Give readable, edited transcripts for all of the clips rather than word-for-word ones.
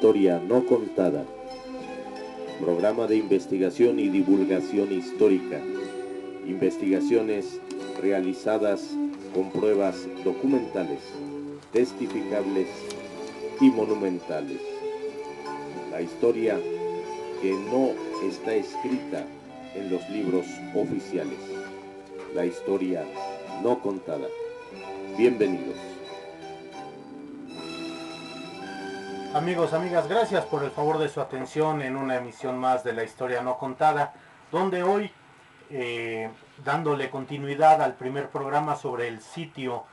historia no contada. Programa de investigación y divulgación histórica. Investigaciones realizadas con pruebas documentales, testificables y monumentales. La historia que no está escrita en los libros oficiales. La historia no contada. Bienvenidos. Amigos, amigas, gracias por el favor de su atención en una emisión más de La Historia No Contada, donde hoy, dándole continuidad al primer programa sobre el sitio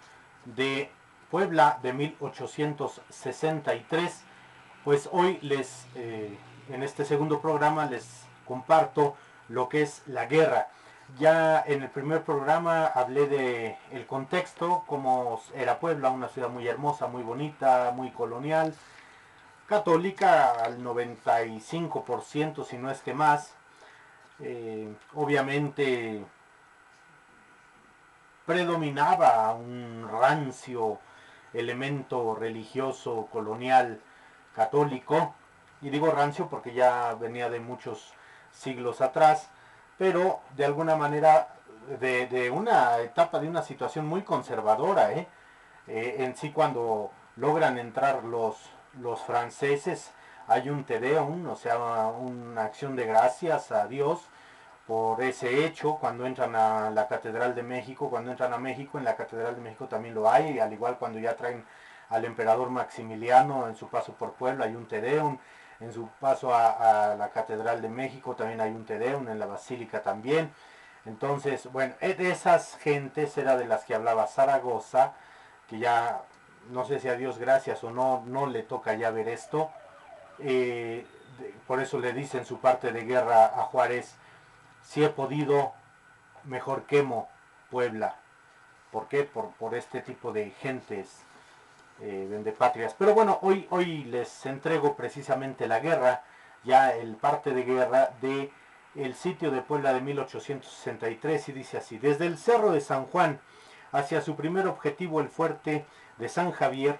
de Puebla de 1863, pues hoy en este segundo programa les comparto lo que es la guerra. Ya en el primer programa hablé de el contexto, cómo era Puebla, una ciudad muy hermosa, muy bonita, muy colonial, católica al 95%, si no es que más. Obviamente predominaba un rancio elemento religioso colonial católico, y digo rancio porque ya venía de muchos siglos atrás, pero de alguna manera de una etapa, de una situación muy conservadora. En sí, cuando logran entrar los franceses, hay un Te Deum, o sea, una acción de gracias a Dios por ese hecho. Cuando entran a la Catedral de México, cuando entran a México, en la Catedral de México también lo hay, al igual cuando ya traen al emperador Maximiliano en su paso por Puebla hay un Te Deum, en su paso a la Catedral de México también hay un Te Deum, en la Basílica también. Entonces, bueno, de esas gentes era de las que hablaba Zaragoza, que ya no sé si a Dios gracias o no, no le toca ya ver esto. Por eso le dice en su parte de guerra a Juárez: si he podido, mejor quemo Puebla. ¿Por qué? Por este tipo de gentes vendepatrias. Pero bueno, hoy les entrego precisamente la guerra, ya el parte de guerra de el sitio de Puebla de 1863, y dice así: desde el Cerro de San Juan hacia su primer objetivo, el fuerte de San Javier,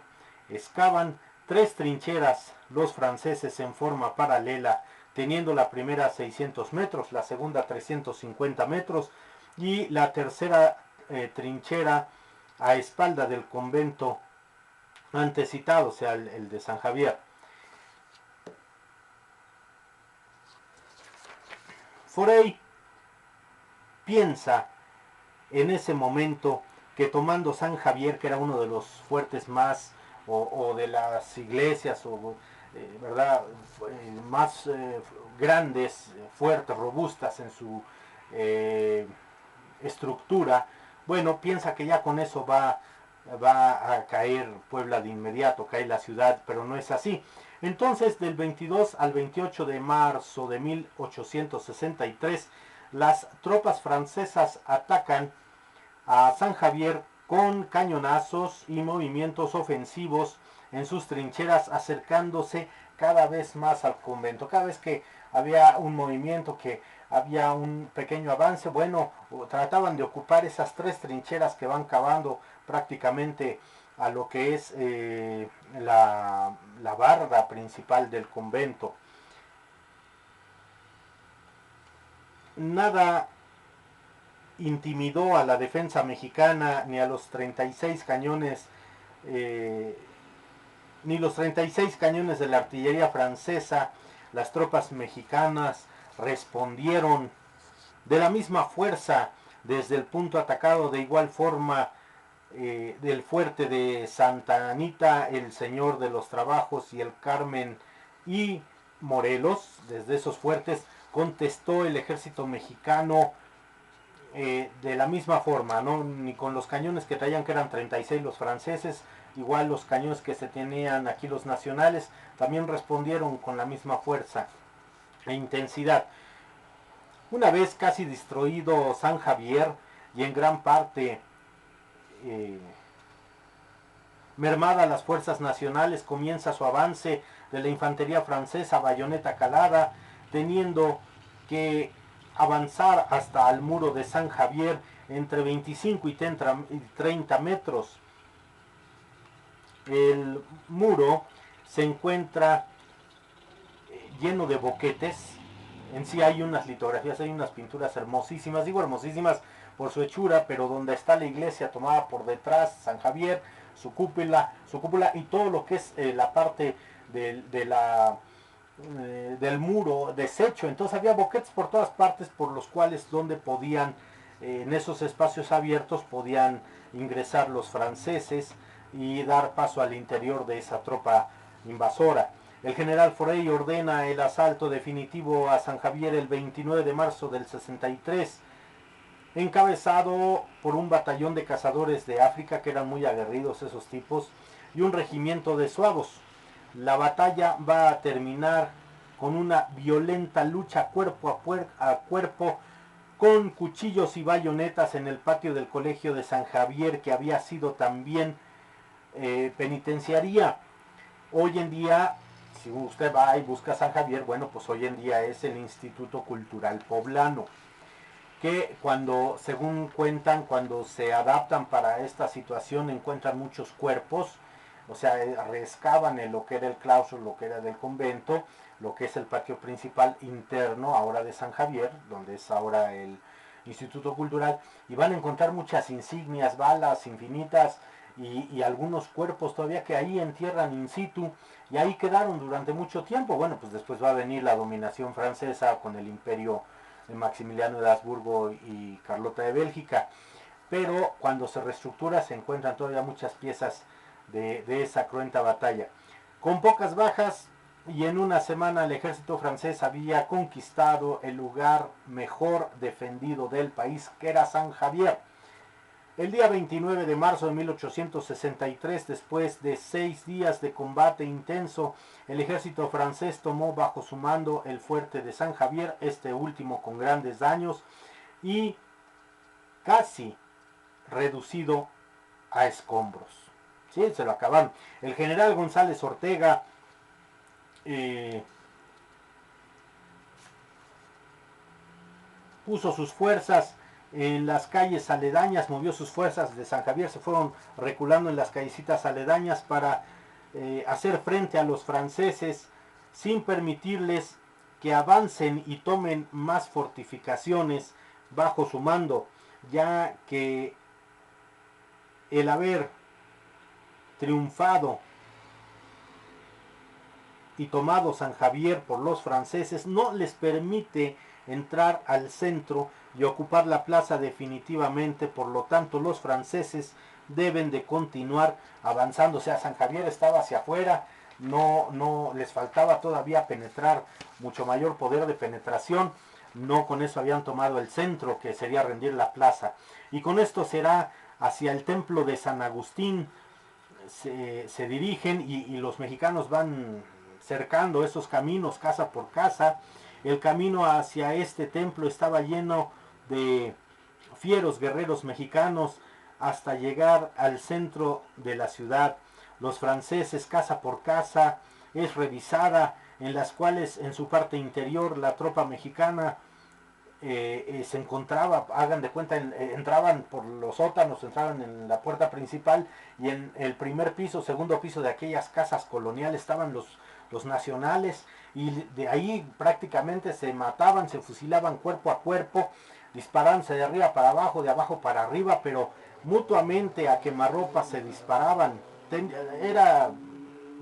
excavan 3 trincheras los franceses en forma paralela, teniendo la primera 600 metros, la segunda 350 metros y la tercera trinchera a espalda del convento antecitado, o sea, el de San Javier. Forey piensa en ese momento que tomando San Javier, que era uno de los fuertes más, o de las iglesias, ¿verdad? Más grandes, fuertes, robustas en su estructura, bueno, piensa que ya con eso va a caer Puebla de inmediato, cae la ciudad, pero no es así. Entonces, del 22 al 28 de marzo de 1863, las tropas francesas atacan a San Javier con cañonazos y movimientos ofensivos en sus trincheras, acercándose cada vez más al convento. Cada vez que había un movimiento, que había un pequeño avance, bueno, trataban de ocupar esas 3 trincheras que van cavando prácticamente a lo que es la barda principal del convento. Nada intimidó a la defensa mexicana, ni a los 36 cañones, ni los 36 cañones de la artillería francesa. Las tropas mexicanas respondieron de la misma fuerza desde el punto atacado. De igual forma, del fuerte de Santa Anita, el Señor de los Trabajos y el Carmen y Morelos, desde esos fuertes contestó el ejército mexicano de la misma forma, ¿no? Ni con los cañones que traían, que eran 36 los franceses, igual los cañones que se tenían aquí los nacionales, también respondieron con la misma fuerza e intensidad. Una vez casi destruido San Javier y en gran parte mermada las fuerzas nacionales, comienza su avance de la infantería francesa bayoneta calada, teniendo que avanzar hasta el muro de San Javier entre 25 y 30 metros. El muro se encuentra lleno de boquetes. En sí hay unas litografías, hay unas pinturas hermosísimas, digo hermosísimas por su hechura, pero donde está la iglesia tomada por detrás, San Javier, su cúpula y todo lo que es la parte del muro deshecho. Entonces había boquetes por todas partes por los cuales donde podían, en esos espacios abiertos, podían ingresar los franceses y dar paso al interior de esa tropa invasora. El general Forey ordena el asalto definitivo a San Javier el 29 de marzo del 63, encabezado por un batallón de cazadores de África, que eran muy aguerridos esos tipos, y un regimiento de suavos. La batalla va a terminar con una violenta lucha cuerpo a cuerpo, con cuchillos y bayonetas en el patio del colegio de San Javier, que había sido también penitenciaría. Hoy en día, si usted va y busca San Javier, bueno, pues hoy en día es el Instituto Cultural Poblano, que cuando, según cuentan, cuando se adaptan para esta situación, encuentran muchos cuerpos, o sea, rescaban en lo que era el claustro, lo que era del convento, lo que es el patio principal interno ahora de San Javier, donde es ahora el Instituto Cultural, y van a encontrar muchas insignias, balas infinitas y algunos cuerpos todavía que ahí entierran in situ, y ahí quedaron durante mucho tiempo. Bueno, pues después va a venir la dominación francesa con el imperio de Maximiliano de Habsburgo y Carlota de Bélgica, pero cuando se reestructura se encuentran todavía muchas piezas de esa cruenta batalla. Con pocas bajas y en una semana el ejército francés había conquistado el lugar mejor defendido del país, que era San Javier. El día 29 de marzo de 1863, después de 6 días de combate intenso, el ejército francés tomó bajo su mando el fuerte de San Javier, este último con grandes daños y casi reducido a escombros. Sí, se lo acabaron. El general González Ortega puso sus fuerzas en las calles aledañas, movió sus fuerzas de San Javier, se fueron reculando en las callecitas aledañas para hacer frente a los franceses sin permitirles que avancen y tomen más fortificaciones bajo su mando, ya que el haber triunfado y tomado San Javier por los franceses no les permite entrar al centro y ocupar la plaza definitivamente. Por lo tanto, los franceses deben de continuar avanzando. O sea, San Javier estaba hacia afuera, no les faltaba todavía penetrar, mucho mayor poder de penetración. No con eso habían tomado el centro, que sería rendir la plaza, y con esto será hacia el templo de San Agustín. Se dirigen y los mexicanos van cercando esos caminos casa por casa. El camino hacia este templo estaba lleno de fieros guerreros mexicanos hasta llegar al centro de la ciudad. Los franceses, casa por casa, es revisada, en las cuales en su parte interior la tropa mexicana se encontraba, hagan de cuenta, entraban por los sótanos, entraban en la puerta principal, y en el primer piso, segundo piso de aquellas casas coloniales estaban los nacionales, y de ahí prácticamente se mataban, se fusilaban cuerpo a cuerpo, disparándose de arriba para abajo, de abajo para arriba, pero mutuamente a quemarropa se disparaban. Era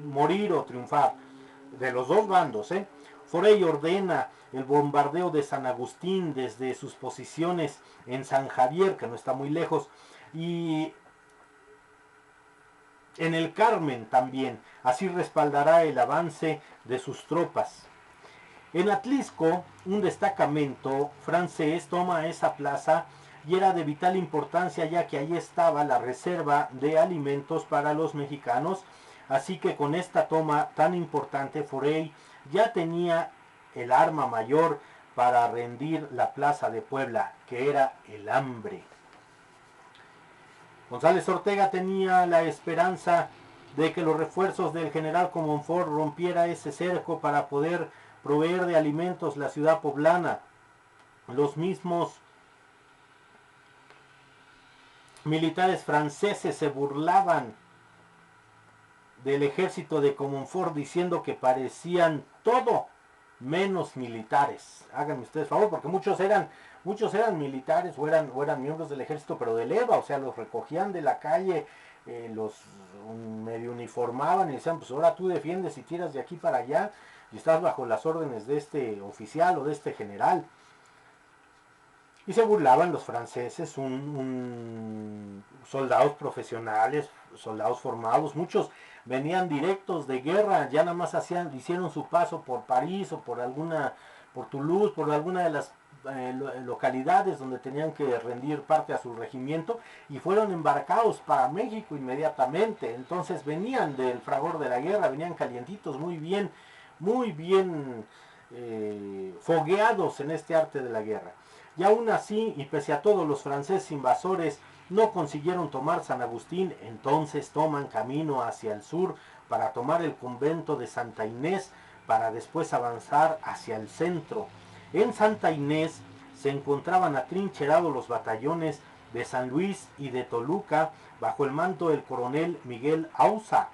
morir o triunfar de los dos bandos. Forey ordena el bombardeo de San Agustín desde sus posiciones en San Javier, que no está muy lejos, y en el Carmen también. Así respaldará el avance de sus tropas. En Atlisco, un destacamento francés toma esa plaza y era de vital importancia, ya que ahí estaba la reserva de alimentos para los mexicanos. Así que con esta toma tan importante, Forey ya tenía el arma mayor para rendir la plaza de Puebla, que era el hambre. González Ortega tenía la esperanza de que los refuerzos del general Comonfort rompiera ese cerco para poder proveer de alimentos la ciudad poblana. Los mismos militares franceses se burlaban del ejército de Comonfort, diciendo que parecían todo menos militares. Háganme ustedes favor, porque muchos eran militares o eran miembros del ejército, pero de leva, o sea, los recogían de la calle, los medio uniformaban y decían, pues ahora tú defiendes y tiras de aquí para allá y estás bajo las órdenes de este oficial o de este general. Y se burlaban los franceses, soldados profesionales, soldados formados, muchos venían directos de guerra, ya nada más hicieron su paso por París o por Toulouse, por alguna de las localidades donde tenían que rendir parte a su regimiento y fueron embarcados para México inmediatamente. Entonces venían del fragor de la guerra, venían calientitos, muy bien fogueados en este arte de la guerra. Y aún así, y pese a todo, los franceses invasores no consiguieron tomar San Agustín, entonces toman camino hacia el sur para tomar el convento de Santa Inés, para después avanzar hacia el centro. En Santa Inés se encontraban atrincherados los batallones de San Luis y de Toluca bajo el mando del coronel Miguel Auza.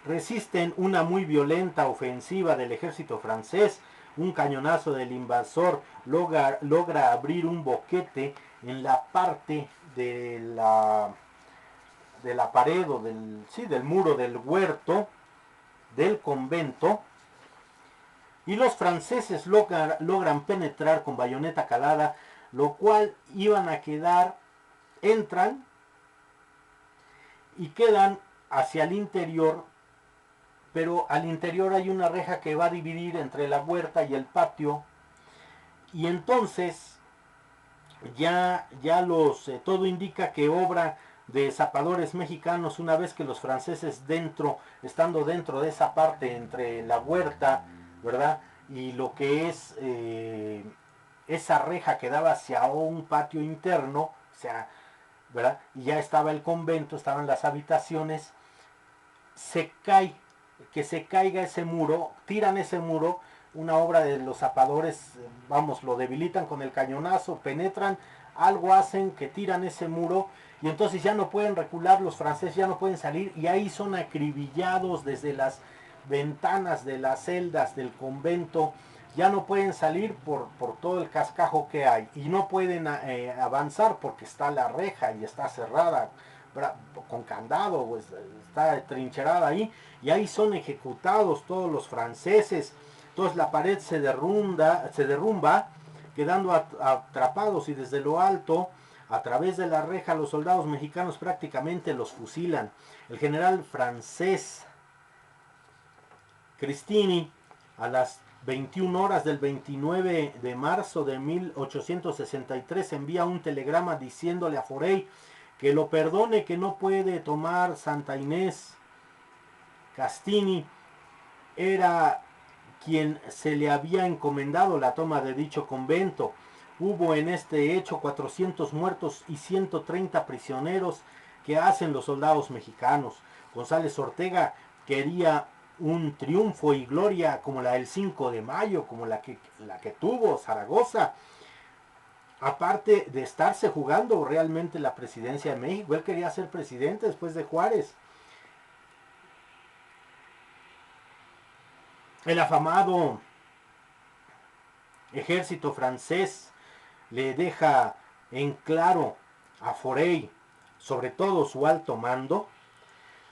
Resisten una muy violenta ofensiva del ejército francés. Un cañonazo del invasor logra abrir un boquete en la parte de la pared o del muro del huerto del convento, y los franceses logran penetrar con bayoneta calada, lo cual entran y quedan hacia el interior, pero al interior hay una reja que va a dividir entre la huerta y el patio, y entonces todo indica que obra de zapadores mexicanos, una vez que los franceses estando dentro de esa parte entre la huerta, ¿verdad? Y lo que es esa reja que daba hacia un patio interno, o sea, ¿verdad? Y ya estaba el convento, estaban las habitaciones, que se caiga ese muro, tiran ese muro, una obra de los zapadores, lo debilitan con el cañonazo, penetran, algo hacen que tiran ese muro y entonces ya no pueden recular, los franceses ya no pueden salir y ahí son acribillados desde las ventanas de las celdas del convento, ya no pueden salir por todo el cascajo que hay y no pueden avanzar porque está la reja y está cerrada con candado, pues, está trincherada ahí y ahí son ejecutados todos los franceses. Entonces la pared se derrumba quedando atrapados y desde lo alto, a través de la reja, los soldados mexicanos prácticamente los fusilan. El general francés Cristini, a las 21 horas del 29 de marzo de 1863, envía un telegrama diciéndole a Forey que lo perdone, que no puede tomar Santa Inés. Castini era quien se le había encomendado la toma de dicho convento. Hubo en este hecho 400 muertos y 130 prisioneros. ¿Qué hacen los soldados mexicanos? González Ortega quería un triunfo y gloria como la del 5 de mayo, como la que tuvo Zaragoza. Aparte de estarse jugando realmente la presidencia de México, él quería ser presidente después de Juárez. El afamado ejército francés le deja en claro a Forey, sobre todo su alto mando,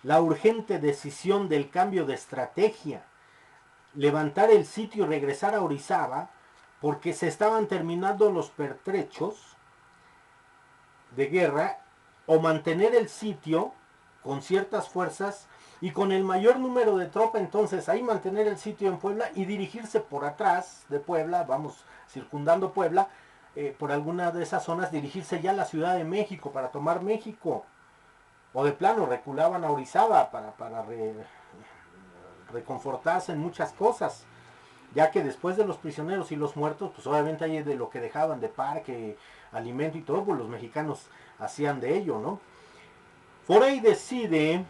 la urgente decisión del cambio de estrategia, levantar el sitio y regresar a Orizaba, porque se estaban terminando los pertrechos de guerra, o mantener el sitio con ciertas fuerzas y con el mayor número de tropa, entonces ahí mantener el sitio en Puebla y dirigirse por atrás de Puebla, circundando Puebla, por alguna de esas zonas, dirigirse ya a la Ciudad de México para tomar México, o de plano reculaban a Orizaba para reconfortarse en muchas cosas, ya que después de los prisioneros y los muertos, pues obviamente hay de lo que dejaban de parque, alimento y todo, pues los mexicanos hacían de ello, ¿no? Forey decide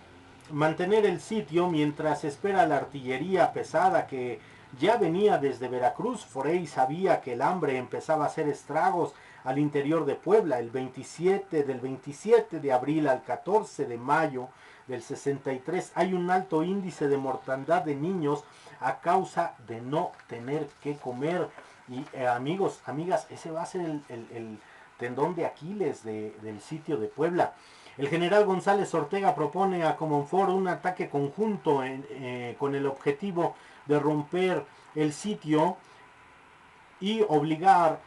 mantener el sitio mientras espera la artillería pesada que ya venía desde Veracruz. Frei sabía que el hambre empezaba a hacer estragos al interior de Puebla. Del 27 de abril al 14 de mayo del 63 hay un alto índice de mortandad de niños a causa de no tener que comer. Y amigos, amigas, ese va a ser el tendón de Aquiles del sitio de Puebla. El general González Ortega propone a Comonfort un ataque conjunto con el objetivo de romper el sitio y obligar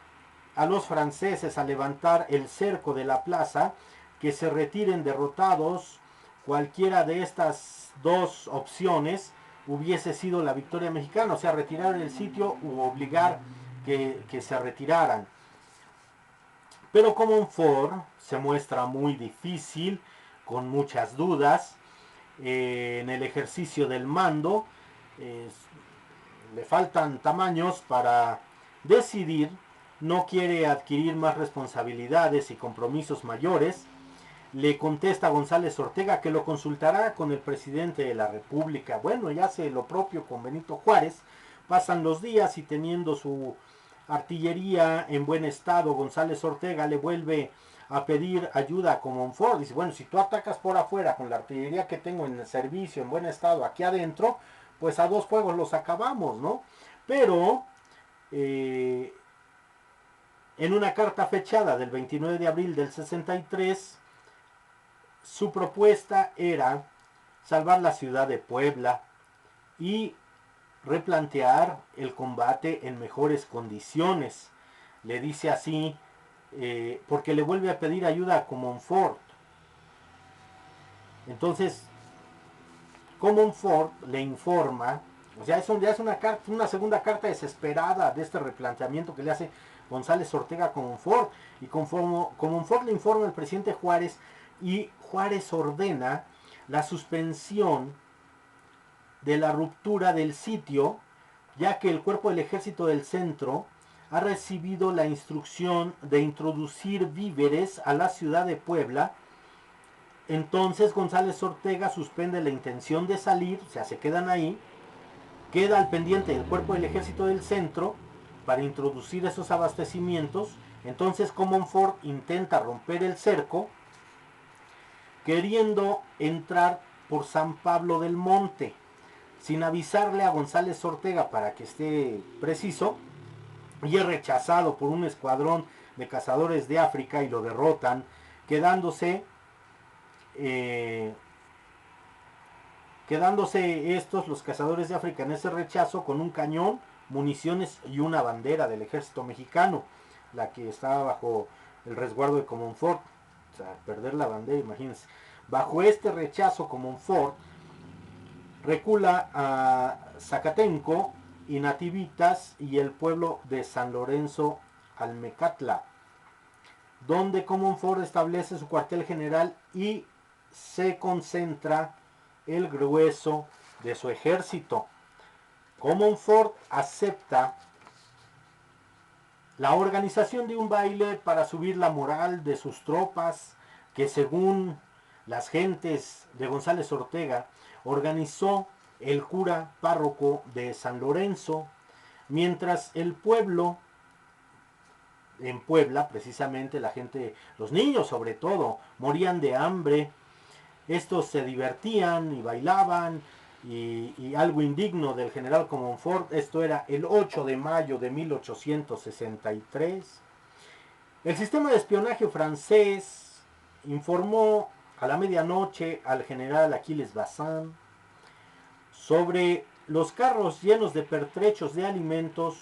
a los franceses a levantar el cerco de la plaza, que se retiren derrotados. Cualquiera de estas dos opciones hubiese sido la victoria mexicana, o sea, retirar el sitio u obligar que se retiraran. Pero Comonfort se muestra muy difícil, con muchas dudas en el ejercicio del mando. Le faltan tamaños para decidir, no quiere adquirir más responsabilidades y compromisos mayores. Le contesta González Ortega que lo consultará con el presidente de la República. Bueno, ya hace lo propio con Benito Juárez. Pasan los días y teniendo su artillería en buen estado, González Ortega le vuelve a pedir ayuda a Comonfort. Dice, bueno, si tú atacas por afuera con la artillería que tengo en el servicio en buen estado aquí adentro, pues a dos fuegos los acabamos, ¿no? Pero en una carta fechada del 29 de abril del 63, su propuesta era salvar la ciudad de Puebla y replantear el combate en mejores condiciones. Le dice así, porque le vuelve a pedir ayuda a Comonfort. Entonces, Comonfort le informa, o sea, ya es una segunda carta desesperada de este replanteamiento que le hace González Ortega a Comonfort. Y Comonfort le informa al presidente Juárez, y Juárez ordena la suspensión de la ruptura del sitio, ya que el cuerpo del ejército del centro ha recibido la instrucción de introducir víveres a la ciudad de Puebla. Entonces González Ortega suspende la intención de salir, o sea, se quedan ahí, queda al pendiente del cuerpo del ejército del centro para introducir esos abastecimientos. Entonces Comonfort intenta romper el cerco, queriendo entrar por San Pablo del Monte, sin avisarle a González Ortega para que esté preciso, y es rechazado por un escuadrón de cazadores de África y lo derrotan, quedándose estos, los cazadores de África, en ese rechazo con un cañón, municiones y una bandera del ejército mexicano, la que estaba bajo el resguardo de Comonfort. O sea, perder la bandera, imagínense. Bajo este rechazo, Comonfort recula a Zacatenco y Nativitas y el pueblo de San Lorenzo Almecatla, donde Comonfort establece su cuartel general y se concentra el grueso de su ejército. Comonfort acepta la organización de un baile para subir la moral de sus tropas, que según las gentes de González Ortega organizó el cura párroco de San Lorenzo, mientras el pueblo, en Puebla precisamente, la gente, los niños sobre todo, morían de hambre. Estos se divertían y bailaban, y algo indigno del general Comonfort. Esto era el 8 de mayo de 1863. El sistema de espionaje francés informó a la medianoche al general Aquiles Bazin sobre los carros llenos de pertrechos de alimentos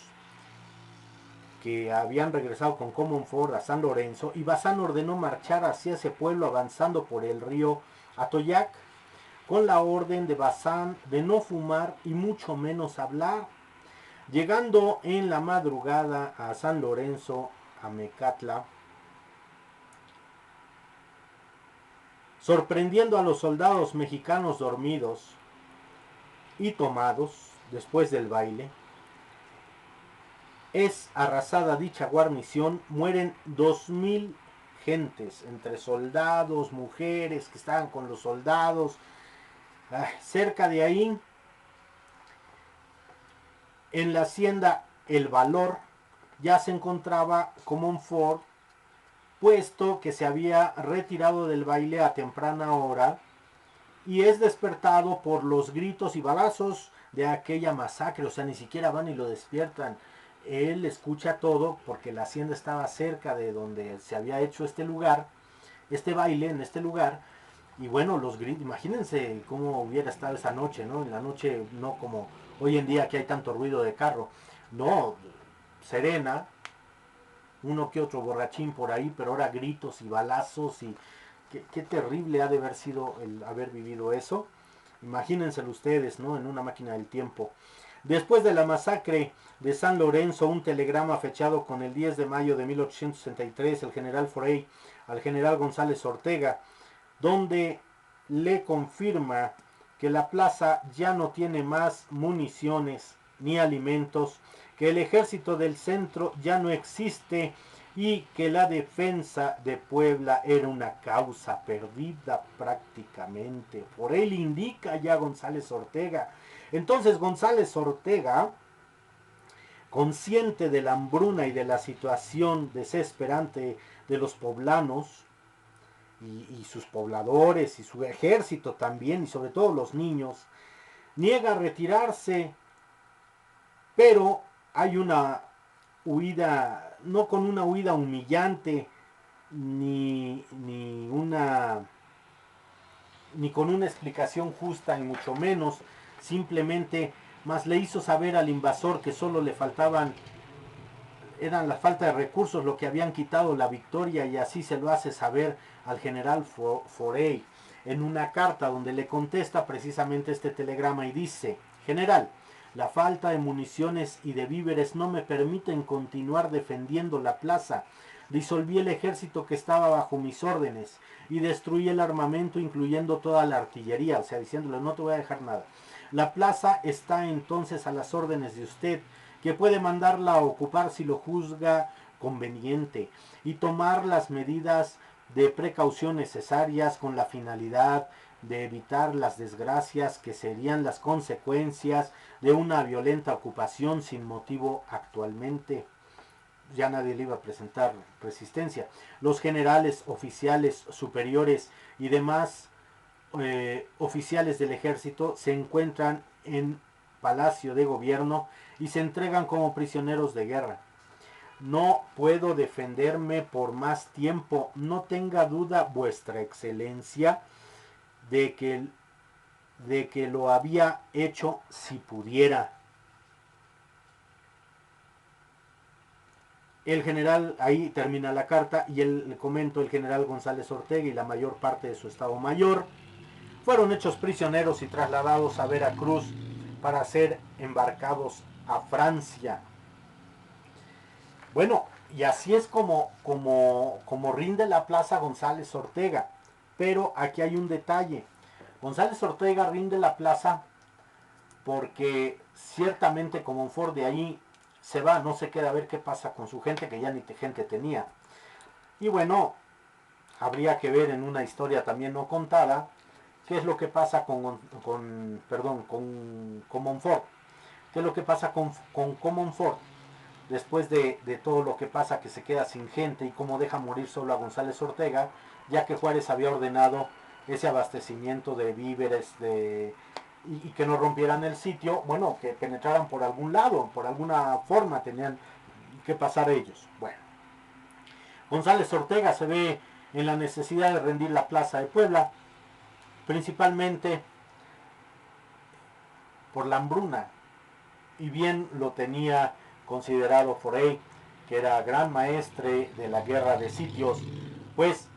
que habían regresado con Comonfort a San Lorenzo, y Bazin ordenó marchar hacia ese pueblo avanzando por el río Atoyac, con la orden de Bazin de no fumar y mucho menos hablar. Llegando en la madrugada a San Lorenzo Almecatla, sorprendiendo a los soldados mexicanos dormidos y tomados después del baile, es arrasada dicha guarnición. Mueren 2000 gentes, entre soldados, mujeres que estaban con los soldados. Cerca de ahí, En la hacienda El Valor ya se encontraba Comonfort, puesto que se había retirado del baile a temprana hora y es despertado por los gritos y balazos de aquella masacre. O sea, ni siquiera van y lo despiertan. Él escucha todo porque la hacienda estaba cerca de donde se había hecho este lugar, este baile en este lugar. Y bueno, los gritos, imagínense cómo hubiera estado esa noche, ¿no? En la noche, no como hoy en día que hay tanto ruido de carro. No, serena, uno que otro borrachín por ahí, pero ahora gritos y balazos y qué terrible ha de haber sido el haber vivido eso. Imagínenselo ustedes, ¿no? En una máquina del tiempo. Después de la masacre de San Lorenzo, un telegrama fechado con el 10 de mayo de 1863, el general Forey al general González Ortega, donde le confirma que la plaza ya no tiene más municiones ni alimentos, que el ejército del centro ya no existe y que la defensa de Puebla era una causa perdida prácticamente. Por él indica ya González Ortega. Entonces González Ortega, consciente de la hambruna y de la situación desesperante de los poblanos, y sus pobladores y su ejército también, y sobre todo los niños, niega retirarse, pero hay una huida, no con una huida humillante, ni con una explicación justa, ni mucho menos, simplemente más le hizo saber al invasor que solo le faltaban, eran la falta de recursos lo que habían quitado la victoria, y así se lo hace saber al general Forey en una carta donde le contesta precisamente este telegrama y dice: general, la falta de municiones y de víveres no me permiten continuar defendiendo la plaza. Disolví el ejército que estaba bajo mis órdenes y destruí el armamento, incluyendo toda la artillería, o sea, diciéndole: no te voy a dejar nada. La plaza está entonces a las órdenes de usted, que puede mandarla a ocupar si lo juzga conveniente, y tomar las medidas de precaución necesarias con la finalidad de evitar las desgracias que serían las consecuencias de una violenta ocupación sin motivo actualmente. Ya nadie le iba a presentar resistencia. Los generales, oficiales, superiores y demás oficiales del ejército se encuentran en Palacio de Gobierno y se entregan como prisioneros de guerra. No puedo defenderme por más tiempo. No tenga duda, vuestra excelencia, de que lo había hecho si pudiera. El general, ahí termina la carta, y le comento: el general González Ortega y la mayor parte de su estado mayor fueron hechos prisioneros y trasladados a Veracruz para ser embarcados a Francia. Bueno, y así es como rinde la plaza González Ortega. Pero aquí hay un detalle. González Ortega rinde la plaza porque ciertamente Comonfort de ahí se va, no se queda a ver qué pasa con su gente, que ya ni gente tenía. Y bueno, habría que ver en una historia también no contada qué es lo que pasa con Comonfort. ¿Qué es lo que pasa con Comonfort? Después de todo lo que pasa, que se queda sin gente y cómo deja morir solo a González Ortega, ya que Juárez había ordenado ese abastecimiento de víveres y que no rompieran el sitio, bueno, que penetraran por algún lado, por alguna forma tenían que pasar ellos. Bueno, González Ortega se ve en la necesidad de rendir la plaza de Puebla, principalmente por la hambruna, y bien lo tenía considerado Forey, que era gran maestre de la guerra de sitios, pues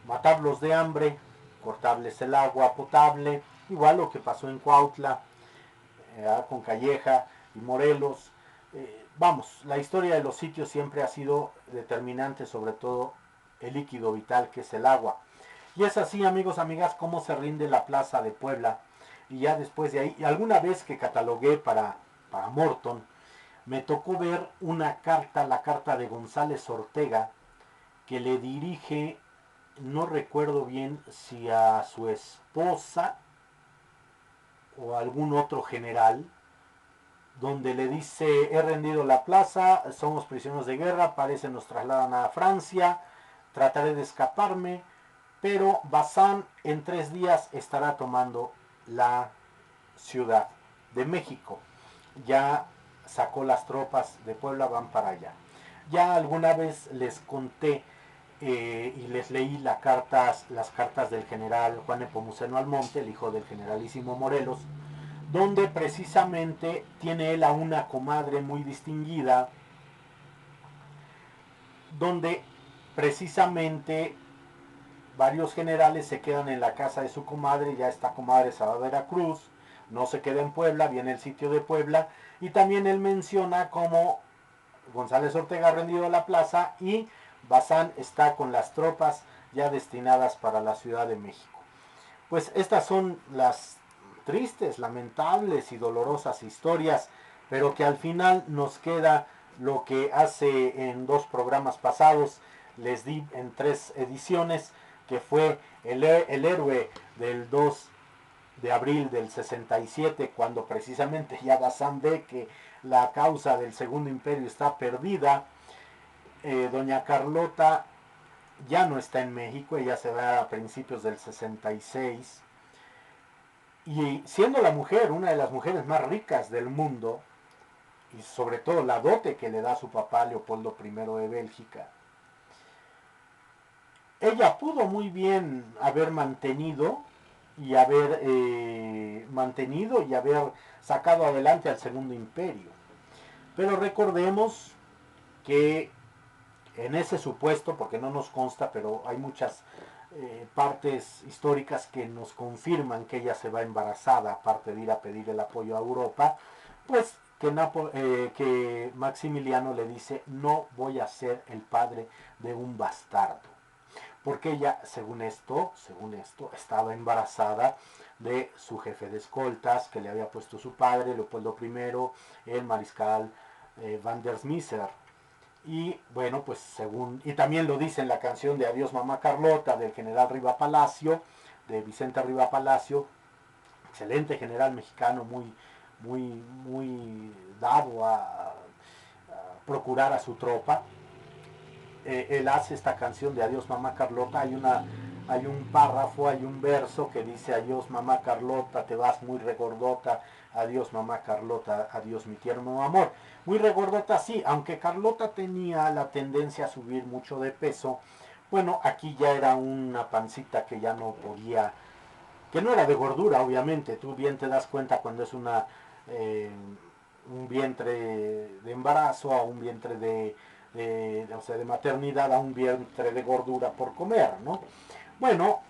matarlos de hambre, cortarles el agua potable, igual lo que pasó en Cuautla, con Calleja y Morelos. Vamos, la historia de los sitios siempre ha sido determinante, sobre todo el líquido vital que es el agua. Y es así, amigos, amigas, cómo se rinde la plaza de Puebla. Y ya después de ahí, y alguna vez que catalogué para Morton, me tocó ver una carta, la carta de González Ortega, que le dirige, no recuerdo bien si a su esposa o a algún otro general, donde le dice: he rendido la plaza, somos prisioneros de guerra, parece nos trasladan a Francia, trataré de escaparme, pero Bazán en 3 días estará tomando la Ciudad de México. Ya sacó las tropas de Puebla, van para allá. Ya alguna vez les conté y les leí las cartas del general Juan Nepomuceno Almonte, el hijo del generalísimo Morelos, donde precisamente tiene él a una comadre muy distinguida, donde precisamente varios generales se quedan en la casa de su comadre. Ya esta comadre se va a Veracruz, no se queda en Puebla, viene el sitio de Puebla, y también él menciona cómo González Ortega ha rendido la plaza y Bazán está con las tropas ya destinadas para la Ciudad de México. Pues estas son las tristes, lamentables y dolorosas historias, pero que al final nos queda lo que hace en 2 programas pasados les di en 3 ediciones, que fue el héroe del 2 de abril del 67, cuando precisamente ya Bazán ve que la causa del Segundo Imperio está perdida. Doña Carlota ya no está en México, ella se va a principios del 66, y siendo la mujer, una de las mujeres más ricas del mundo, y sobre todo la dote que le da a su papá Leopoldo I de Bélgica, ella pudo muy bien haber mantenido y haber sacado adelante al Segundo Imperio. Pero recordemos que en ese supuesto, porque no nos consta, pero hay muchas partes históricas que nos confirman que ella se va embarazada, aparte de ir a pedir el apoyo a Europa, pues que Maximiliano le dice: no voy a ser el padre de un bastardo, porque ella, según esto, estaba embarazada de su jefe de escoltas que le había puesto su padre, Leopoldo I, el mariscal Van der Smisser. Y bueno, pues y también lo dice en la canción de Adiós Mamá Carlota, del general Riva Palacio, de Vicente Riva Palacio, excelente general mexicano, muy dado a procurar a su tropa. Él hace esta canción de Adiós Mamá Carlota. Hay un párrafo, hay un verso que dice: adiós Mamá Carlota, te vas muy regordota, adiós Mamá Carlota, adiós mi tierno amor. Muy regordota, sí, aunque Carlota tenía la tendencia a subir mucho de peso. Bueno, aquí ya era una pancita que ya no podía, que no era de gordura, obviamente. Tú bien te das cuenta cuando es un vientre de embarazo a un vientre de maternidad, a un vientre de gordura por comer, ¿no? Bueno,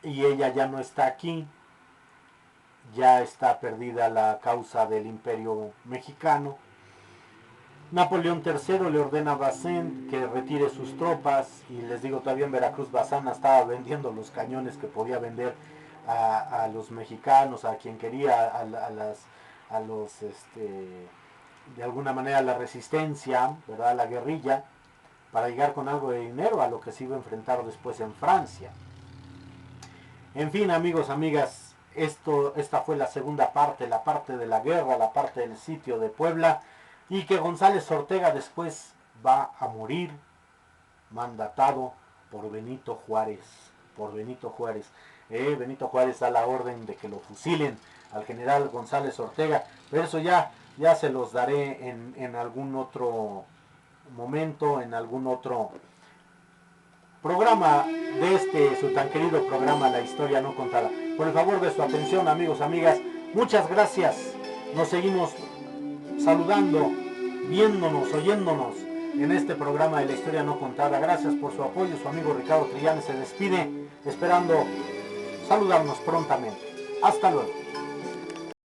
y ella ya no está aquí, ya está perdida la causa del Imperio Mexicano. Napoleón III le ordena a Bazán que retire sus tropas, y les digo, todavía en Veracruz Bazán estaba vendiendo los cañones que podía vender a los mexicanos, a quien quería, de alguna manera la resistencia, ¿verdad?, la guerrilla, para llegar con algo de dinero a lo que se iba a enfrentar después en Francia. En fin, amigos, amigas, esta fue la segunda parte, la parte de la guerra, la parte del sitio de Puebla, y que González Ortega después va a morir mandatado por Benito Juárez. Benito Juárez da la orden de que lo fusilen al general González Ortega, pero eso ya se los daré en algún otro momento, en algún otro programa de su tan querido programa La Historia No Contada. Por el favor de su atención, amigos, amigas, muchas gracias. Nos seguimos saludando, viéndonos, oyéndonos en este programa de La Historia No Contada. Gracias por su apoyo. Su amigo Ricardo Trillanes se despide, esperando saludarnos prontamente. Hasta luego.